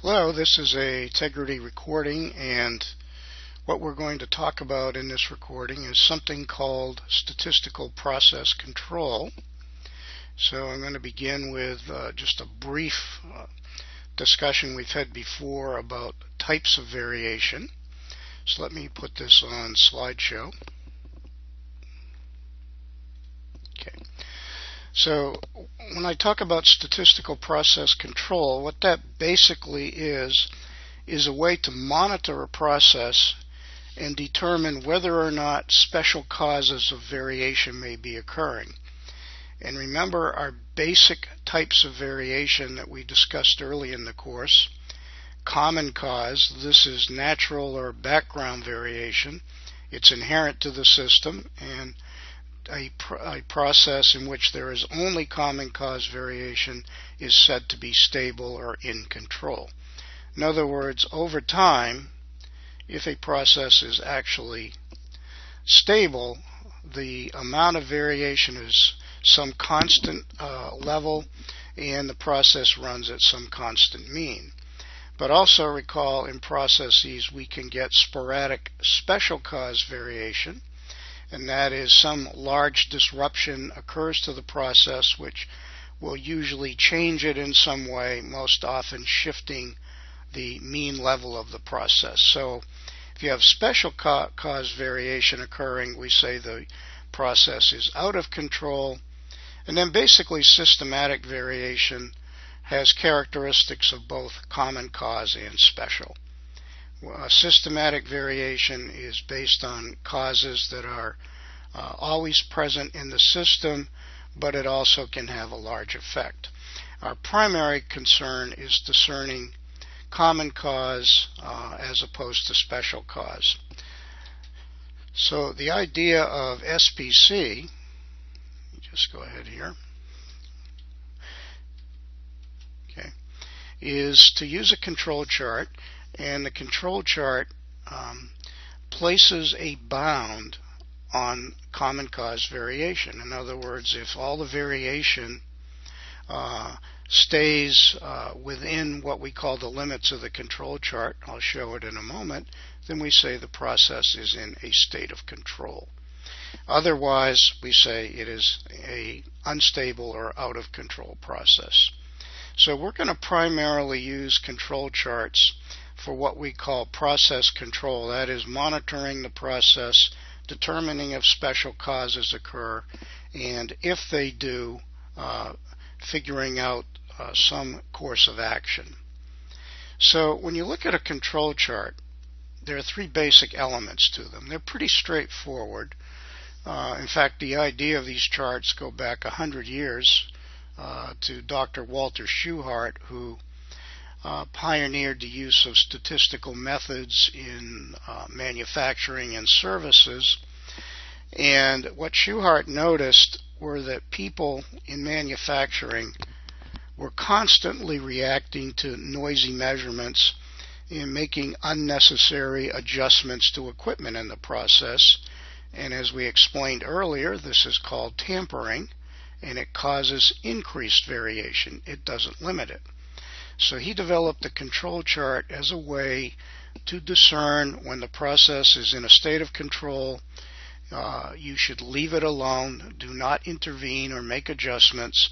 Hello, this is a Integrity recording, and what we're going to talk about in this recording is something called statistical process control. So I'm going to begin with just a brief discussion we've had before about types of variation. So let me put this on slideshow. Okay. So when I talk about statistical process control, what that basically is a way to monitor a process and determine whether or not special causes of variation may be occurring. And remember our basic types of variation that we discussed early in the course. Common cause, this is natural or background variation. It's inherent to the system, and a process in which there is only common cause variation is said to be stable or in control. In other words, over time, if a process is actually stable, the amount of variation is some constant level, and the process runs at some constant mean. But also recall, in processes we can get sporadic special cause variation, and that is some large disruption occurs to the process which will usually change it in some way, most often shifting the mean level of the process. So if you have special cause variation occurring, we say the process is out of control. And then basically systematic variation has characteristics of both common cause and special. Systematic variation is based on causes that are always present in the system, but it also can have a large effect. Our primary concern is discerning common cause as opposed to special cause. So the idea of SPC, just go ahead here, okay, is to use a control chart, and the control chart places a bound on common cause variation. In other words, if all the variation stays within what we call the limits of the control chart, I'll show it in a moment, then we say the process is in a state of control. Otherwise, we say it is an unstable or out of control process. So we're going to primarily use control charts for what we call process control. That is monitoring the process, determining if special causes occur, and if they do, figuring out some course of action. So when you look at a control chart, there are three basic elements to them. They're pretty straightforward. In fact, the idea of these charts go back 100 years to Dr. Walter Shewhart, who pioneered the use of statistical methods in manufacturing and services. And what Shewhart noticed were that people in manufacturing were constantly reacting to noisy measurements and making unnecessary adjustments to equipment in the process. And as we explained earlier, this is called tampering, and it causes increased variation. It doesn't limit it. So he developed a control chart as a way to discern when the process is in a state of control. You should leave it alone. Do not intervene or make adjustments.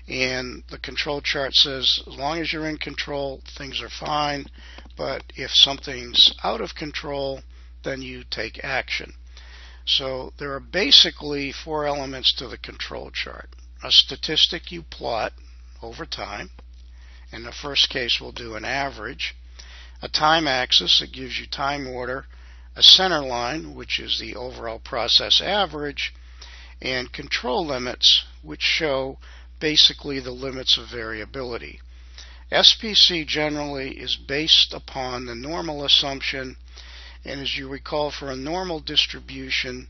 And the control chart says as long as you're in control, things are fine. But if something's out of control, then you take action. So there are basically four elements to the control chart. A statistic you plot over time. In the first case, we'll do an average. A time axis that gives you time order. A center line, which is the overall process average. And control limits, which show basically the limits of variability. SPC generally is based upon the normal assumption, and as you recall, for a normal distribution,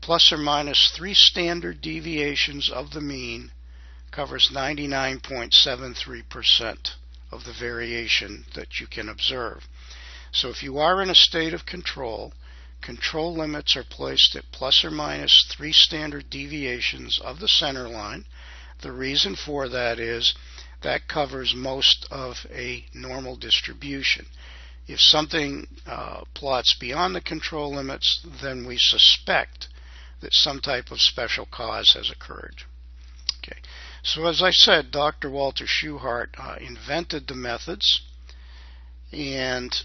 plus or minus 3 standard deviations of the mean covers 99.73% of the variation that you can observe. So if you are in a state of control, control limits are placed at plus or minus 3 standard deviations of the center line. The reason for that is that covers most of a normal distribution. If something plots beyond the control limits, then we suspect that some type of special cause has occurred. Okay. So as I said, Dr. Walter Shewhart invented the methods, and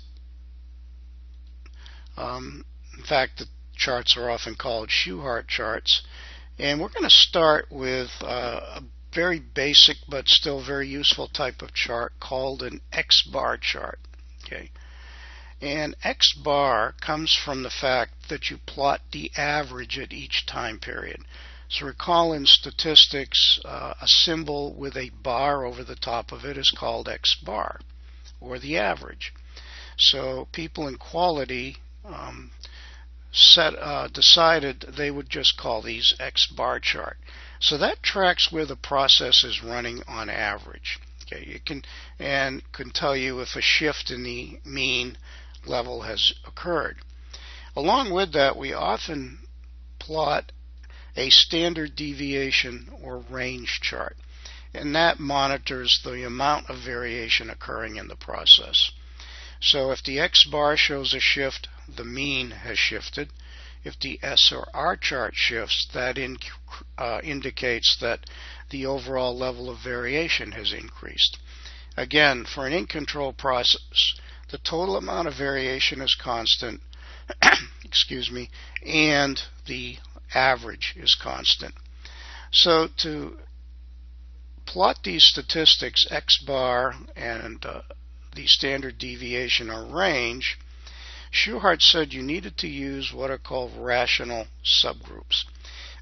in fact the charts are often called Shewhart charts. And we're going to start with a very basic but still very useful type of chart called an X-bar chart. Okay. And X-bar comes from the fact that you plot the average at each time period. So recall in statistics, a symbol with a bar over the top of it is called X-bar, or the average. So people in quality decided they would just call these X-bar chart. So that tracks where the process is running on average. Okay, it can tell you if a shift in the mean level has occurred. Along with that, we often plot a standard deviation or range chart, and that monitors the amount of variation occurring in the process. So if the X-bar shows a shift, the mean has shifted. If the S or R chart shifts, that indicates that the overall level of variation has increased. Again, for an in-control process, the total amount of variation is constant, excuse me, and the average is constant. So to plot these statistics, X-bar and the standard deviation or range, Shewhart said you needed to use what are called rational subgroups.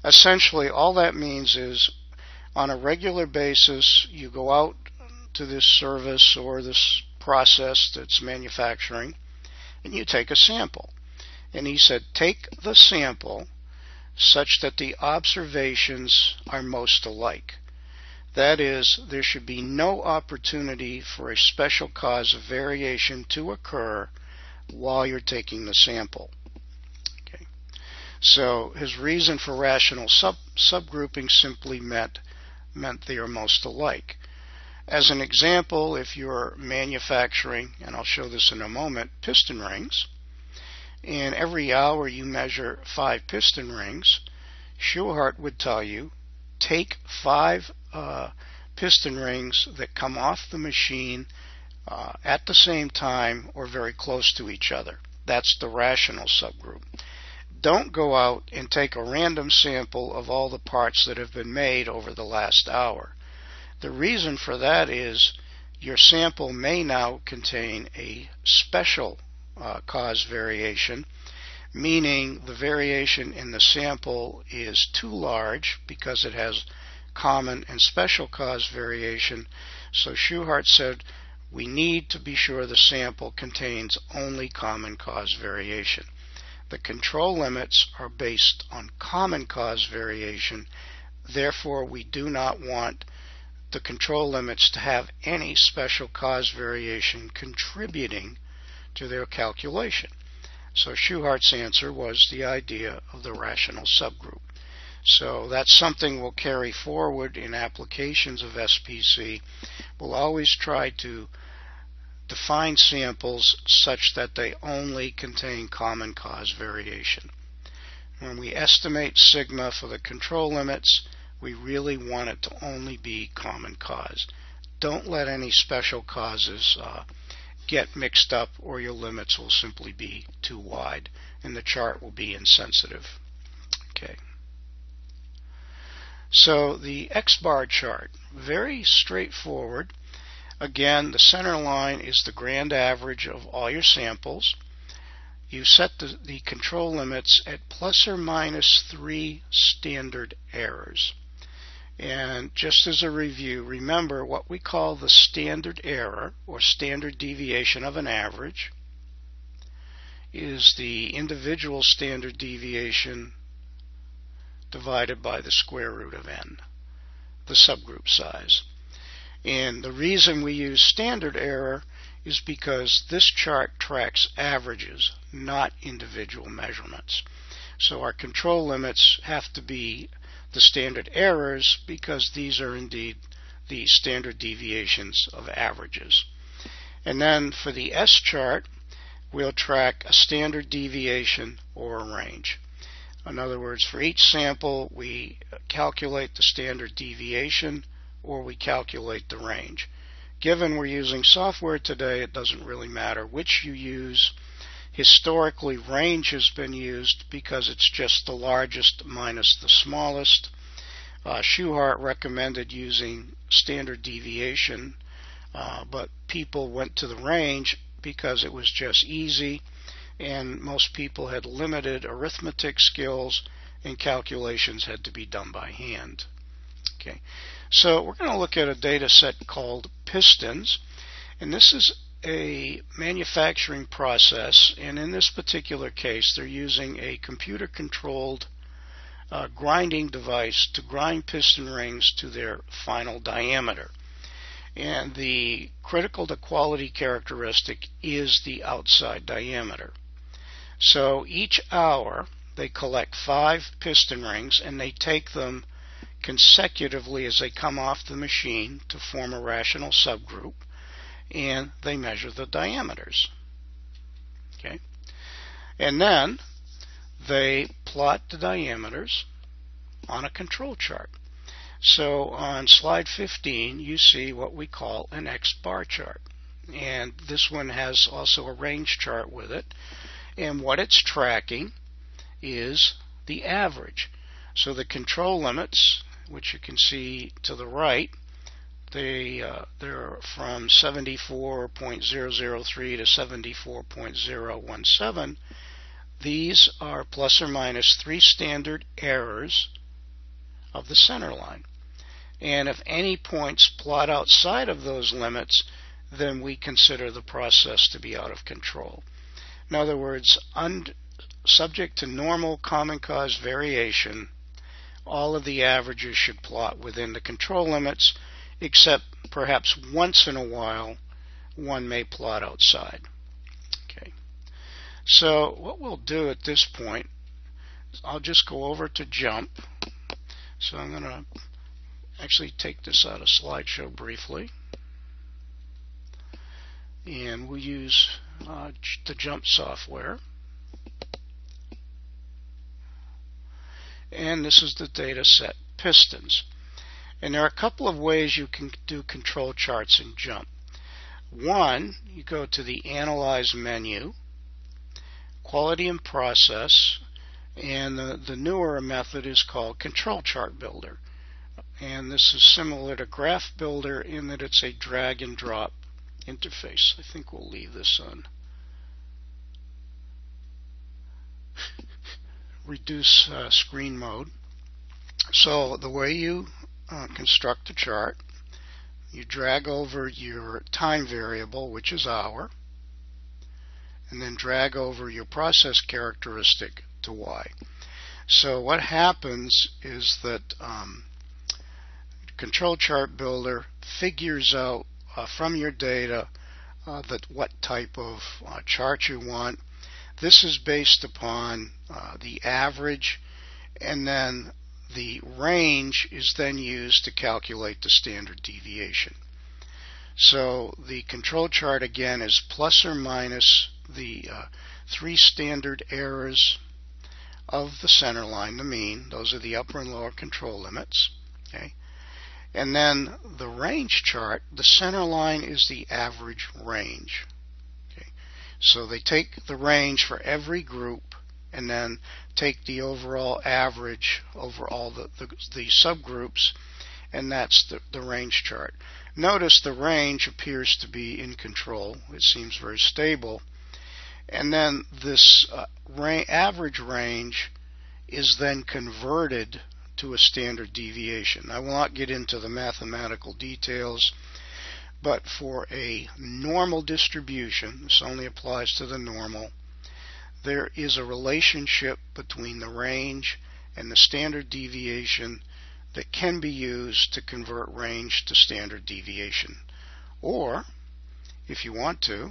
Essentially, all that means is on a regular basis, you go out to this service or this process that's manufacturing, and you take a sample. And he said, take the sample such that the observations are most alike. That is, there should be no opportunity for a special cause of variation to occur while you're taking the sample. Okay. So his reason for rational subgrouping simply meant they are most alike. As an example, if you're manufacturing, and I'll show this in a moment, piston rings, and every hour you measure 5 piston rings, Shewhart would tell you, take 5 piston rings that come off the machine at the same time or very close to each other. That's the rational subgroup. Don't go out and take a random sample of all the parts that have been made over the last hour. The reason for that is your sample may now contain a special cause variation, meaning the variation in the sample is too large because it has common and special cause variation. So Shewhart said we need to be sure the sample contains only common cause variation. The control limits are based on common cause variation. Therefore, we do not want the control limits to have any special cause variation contributing to their calculation. So Shewhart's answer was the idea of the rational subgroup. So that's something we'll carry forward in applications of SPC. We'll always try to define samples such that they only contain common cause variation. When we estimate sigma for the control limits, we really want it to only be common cause. Don't let any special causes get mixed up, or your limits will simply be too wide and the chart will be insensitive. Okay. So the X-bar chart, very straightforward. Again, the center line is the grand average of all your samples. You set the control limits at plus or minus 3 standard errors. And just as a review, remember what we call the standard error or standard deviation of an average is the individual standard deviation divided by the square root of n, the subgroup size. And the reason we use standard error is because this chart tracks averages, not individual measurements. So our control limits have to be the standard errors because these are indeed the standard deviations of averages. And then for the S chart, we'll track a standard deviation or a range. In other words, for each sample, we calculate the standard deviation or we calculate the range. Given we're using software today, it doesn't really matter which you use. Historically, range has been used because it's just the largest minus the smallest. Schuhart recommended using standard deviation, but people went to the range because it was just easy, and most people had limited arithmetic skills and calculations had to be done by hand. Okay, so we're going to look at a data set called pistons, and this is a manufacturing process, and in this particular case they're using a computer controlled grinding device to grind piston rings to their final diameter. And the critical to quality characteristic is the outside diameter. So each hour they collect 5 piston rings and they take them consecutively as they come off the machine to form a rational subgroup, and they measure the diameters. Okay? And then they plot the diameters on a control chart. So on slide 15 you see what we call an X bar chart, and this one has also a range chart with it, and what it's tracking is the average. So the control limits, which you can see to the right, they're from 74.003 to 74.017. These are plus or minus 3 standard errors of the center line. And if any points plot outside of those limits, then we consider the process to be out of control. In other words, subject to normal common cause variation, all of the averages should plot within the control limits, except perhaps once in a while one may plot outside. Okay. So what we'll do at this point is I'll just go over to jump. So I'm going to actually take this out of slideshow briefly, and we'll use the jump software. And this is the data set pistons. And there are a couple of ways you can do control charts in jump. One, you go to the Analyze menu, Quality and Process, and the newer method is called Control Chart Builder. And this is similar to Graph Builder in that it's a drag and drop interface. I think we'll leave this on reduce screen mode. So the way you construct a chart, you drag over your time variable, which is hour, and then drag over your process characteristic to y. So what happens is that Control Chart Builder figures out from your data that what type of chart you want. This is based upon the average, and then the range is then used to calculate the standard deviation. So the control chart again is plus or minus the 3 standard errors of the center line, the mean. Those are the upper and lower control limits. Okay? And then the range chart, the center line is the average range. Okay? So they take the range for every group and then take the overall average over all the subgroups, and that's the range chart. Notice the range appears to be in control. It seems very stable. And then this average range is then converted to a standard deviation. I will not get into the mathematical details, but for a normal distribution, this only applies to the normal, there is a relationship between the range and the standard deviation that can be used to convert range to standard deviation. Or, if you want to,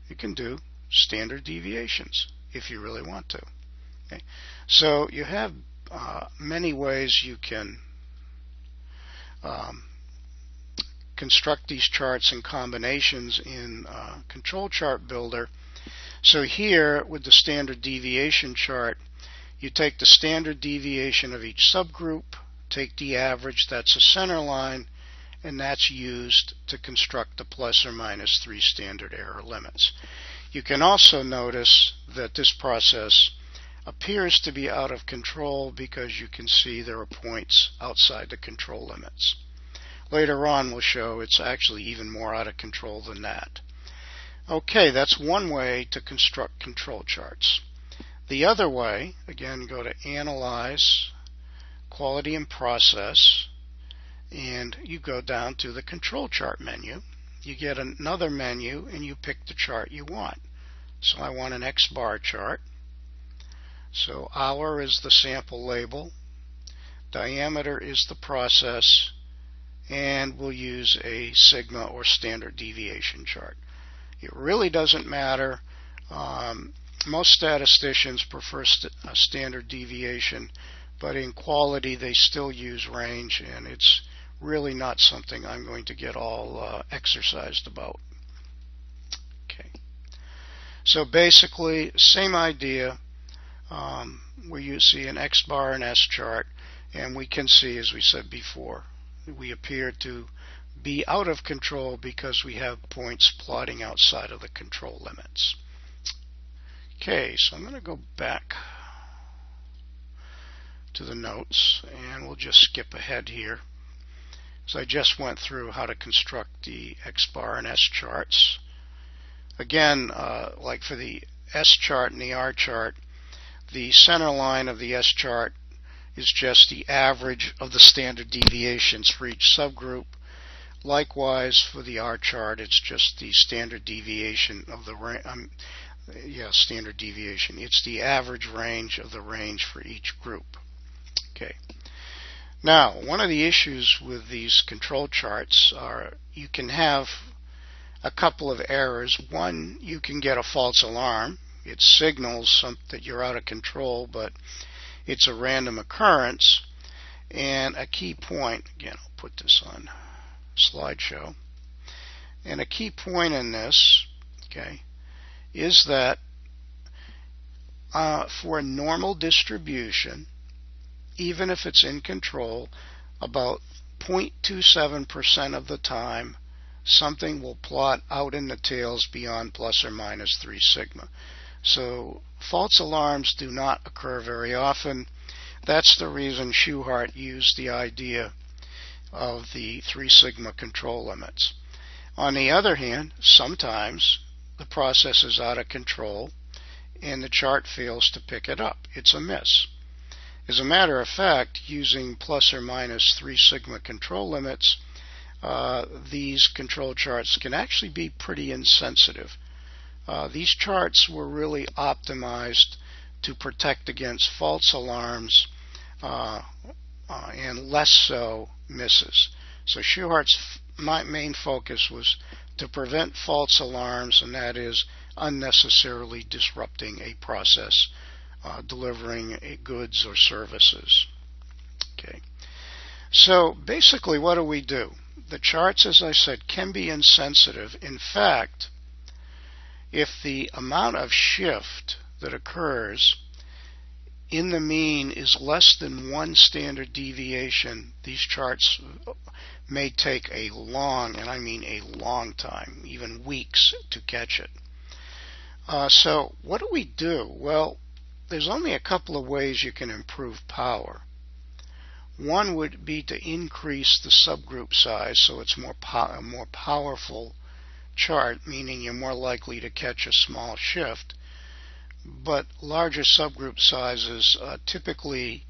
you can do standard deviations if you really want to. Okay? So you have many ways you can um, construct these charts and combinations in Control Chart Builder. So here with the standard deviation chart, you take the standard deviation of each subgroup, take the average, that's a center line, and that's used to construct the plus or minus 3 standard error limits. You can also notice that this process appears to be out of control because you can see there are points outside the control limits. Later on we'll show it's actually even more out of control than that. Okay, that's one way to construct control charts. The other way, again, go to Analyze, Quality and Process, and you go down to the Control Chart menu. You get another menu and you pick the chart you want. So I want an X bar chart. So hour is the sample label, diameter is the process, and we'll use a sigma or standard deviation chart. It really doesn't matter. Most statisticians prefer standard deviation, but in quality they still use range, and it's really not something I'm going to get all exercised about. Okay. So basically, same idea, where you see an X bar and S chart, and we can see, as we said before, we appear to be out of control because we have points plotting outside of the control limits. Okay, so I'm going to go back to the notes, and we'll just skip ahead here. So I just went through how to construct the X bar and S charts. Again, like for the S chart and the R chart, the center line of the S chart is just the average of the standard deviations for each subgroup. Likewise, for the R chart, it's just the standard deviation of the standard deviation. It's the average range of the range for each group. Okay. Now, one of the issues with these control charts are you can have a couple of errors. One, you can get a false alarm. It signals that you're out of control, but it's a random occurrence. And a key point, again, I'll put this on slideshow. And a key point in this, okay, is that for a normal distribution, even if it's in control, about 0.27% of the time, something will plot out in the tails beyond plus or minus 3 sigma. So false alarms do not occur very often. That's the reason Schuhart used the idea of the 3 sigma control limits. On the other hand, sometimes the process is out of control and the chart fails to pick it up. It's a miss. As a matter of fact, using plus or minus 3 sigma control limits, these control charts can actually be pretty insensitive. These charts were really optimized to protect against false alarms and less so misses. So Schuhart's main focus was to prevent false alarms, and that is unnecessarily disrupting a process, delivering goods or services. Okay. So basically, what do? The charts, as I said, can be insensitive. In fact, if the amount of shift that occurs in the mean is less than 1 standard deviation, these charts may take a long, and I mean a long time, even weeks, to catch it. So what do? Well, there's only a couple of ways you can improve power. One would be to increase the subgroup size so it's a more powerful chart, meaning you're more likely to catch a small shift. But larger subgroup sizes typically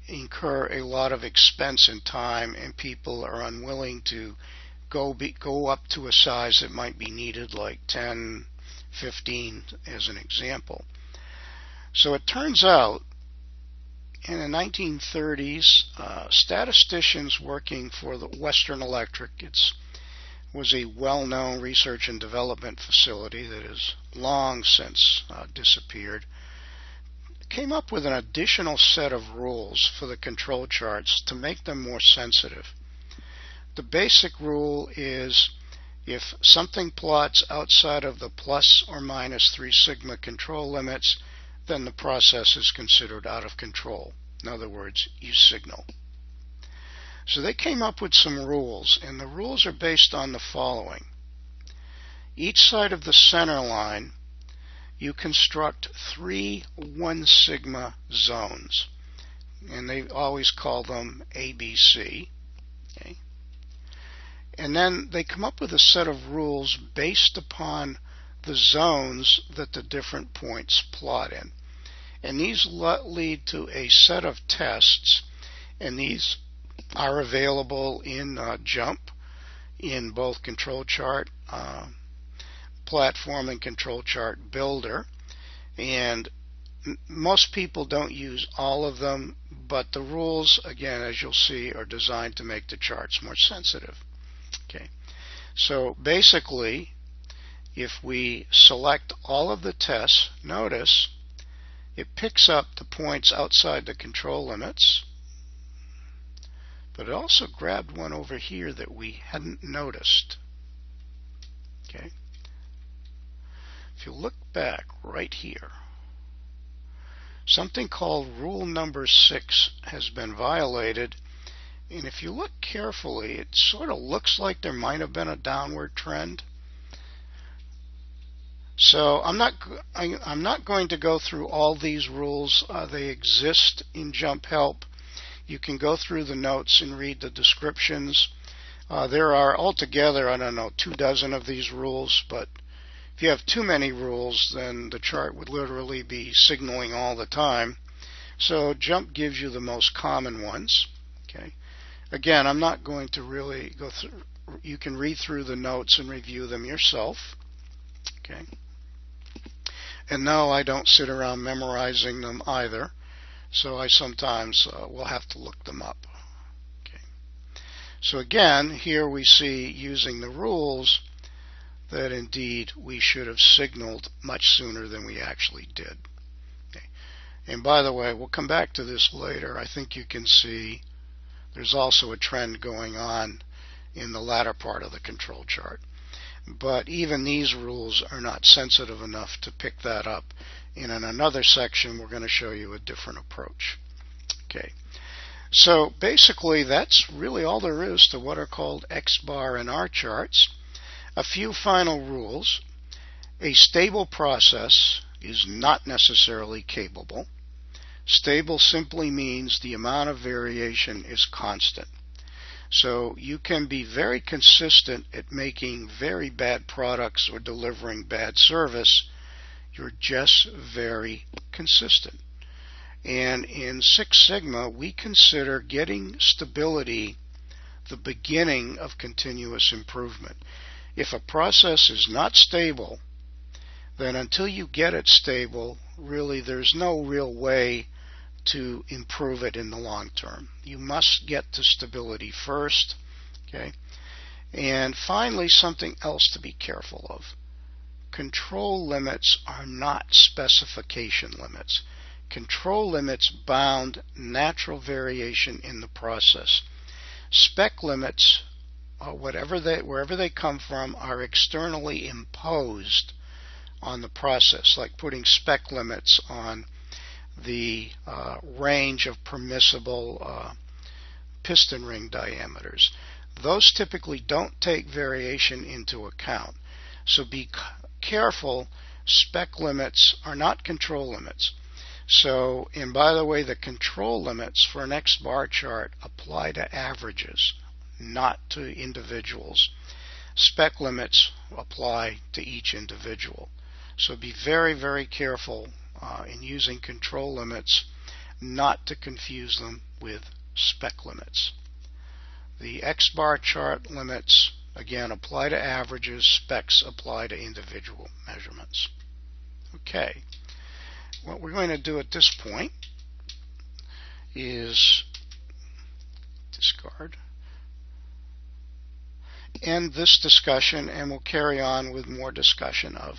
incur a lot of expense and time, and people are unwilling to go up to a size that might be needed, like 10, 15 as an example. So it turns out in the 1930s, statisticians working for the Western Electric, was a well-known research and development facility that has long since disappeared, came up with an additional set of rules for the control charts to make them more sensitive. The basic rule is if something plots outside of the plus or minus 3 sigma control limits, then the process is considered out of control. In other words, you signal. So they came up with some rules, and the rules are based on the following. Each side of the center line, you construct 3 1 sigma zones, and they always call them ABC. Okay. And then they come up with a set of rules based upon the zones that the different points plot in. And these lead to a set of tests, and these are available in JUMP, in both control chart platform and control chart builder. And most people don't use all of them, but the rules, again, as you'll see, are designed to make the charts more sensitive. Okay, so basically, if we select all of the tests, notice it picks up the points outside the control limits, but it also grabbed one over here that we hadn't noticed. Okay, if you look back right here, something called rule number 6 has been violated. And if you look carefully, it sort of looks like there might have been a downward trend. So I'm not going to go through all these rules. They exist in JUMP Help. You can go through the notes and read the descriptions. There are altogether, I don't know, 24 of these rules, but if you have too many rules, then the chart would literally be signaling all the time. So JUMP gives you the most common ones. Okay. Again, I'm not going to really go through. You can read through the notes and review them yourself. Okay. And no, I don't sit around memorizing them either. So I sometimes will have to look them up. Okay. So again, here we see, using the rules, that indeed we should have signaled much sooner than we actually did. Okay. And by the way, we'll come back to this later. I think you can see there's also a trend going on in the latter part of the control chart. But even these rules are not sensitive enough to pick that up. And in another section, we're going to show you a different approach. Okay. So basically, that's really all there is to what are called X-bar and R charts. A few final rules. A stable process is not necessarily capable. Stable simply means the amount of variation is constant. So you can be very consistent at making very bad products or delivering bad service. You're just very consistent. And in Six Sigma, we consider getting stability the beginning of continuous improvement. If a process is not stable, then until you get it stable, really there's no real way to improve it in the long term. You must get to stability first. Okay? And finally, something else to be careful of. Control limits are not specification limits. Control limits bound natural variation in the process. Spec limits, wherever they come from, are externally imposed on the process, like putting spec limits on the range of permissible piston ring diameters. Those typically don't take variation into account. So be careful, spec limits are not control limits. So, and by the way, the control limits for an X-bar chart apply to averages, not to individuals. Spec limits apply to each individual. So be very, very careful in using control limits, not to confuse them with spec limits. The X-bar chart limits, again, apply to averages. Specs apply to individual measurements. Okay. What we're going to do at this point is discard, end this discussion, and we'll carry on with more discussion of